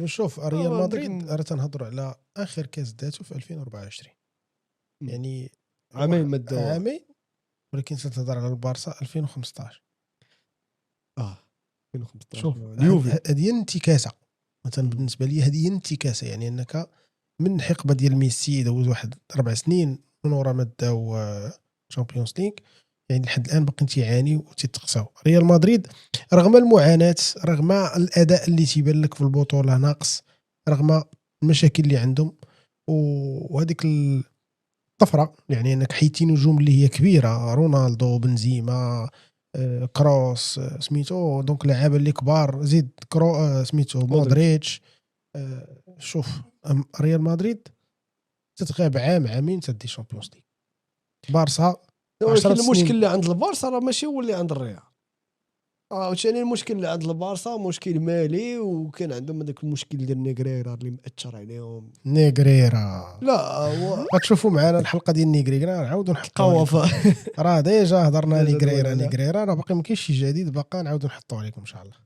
شوف ريال مدريد راه تنهضروا على اخر كاس داتو في 2024 يعني عامين مدوا عامين، ولكن تتهضر على البارسا 2015. 2015 شوف اليوفي. هذه انتكاسه مثلا بالنسبه لي، هذه انتكاسه يعني انك من حقبه ديال ميسي دوز واحد 4 سنين من ورا ما داو تشامبيونز ليغ، يعني لحد الان باقي تيعاني وتتقساو. ريال مدريد رغم المعاناه، رغم الاداء اللي تيبان لك في البطوله ناقص، رغم المشاكل اللي عندهم وهذيك الطفره، يعني انك حيتي نجوم اللي هي كبيره، رونالدو، بنزيما، كروس، سميتو دونك لعابه اللي كبار، زيد كرو سميتو مودريتش. شوف ريال مدريد تتغاب عام عامين تدي شامبيونز ليغ. بارسا 10 ولكن المشكل سنين. اللي عند البارسا راه ماشي هو اللي عند الريال. وثاني المشكل اللي عند البارسا مشكل مالي، وكان عندهم هذاك المشكل ديال نيغريرا اللي مأثر عليهم. نيغريرا لا هو غتشوفوا معنا الحلقه ديال نيغريرا نعاودوا نحطوها لكم. قوافه راه ديجا هضرنا ديجا دولنا. نيغريرا راه باقي ما كاينش شي جديد، باقا نعاودوا نحطوها لكم ان شاء الله.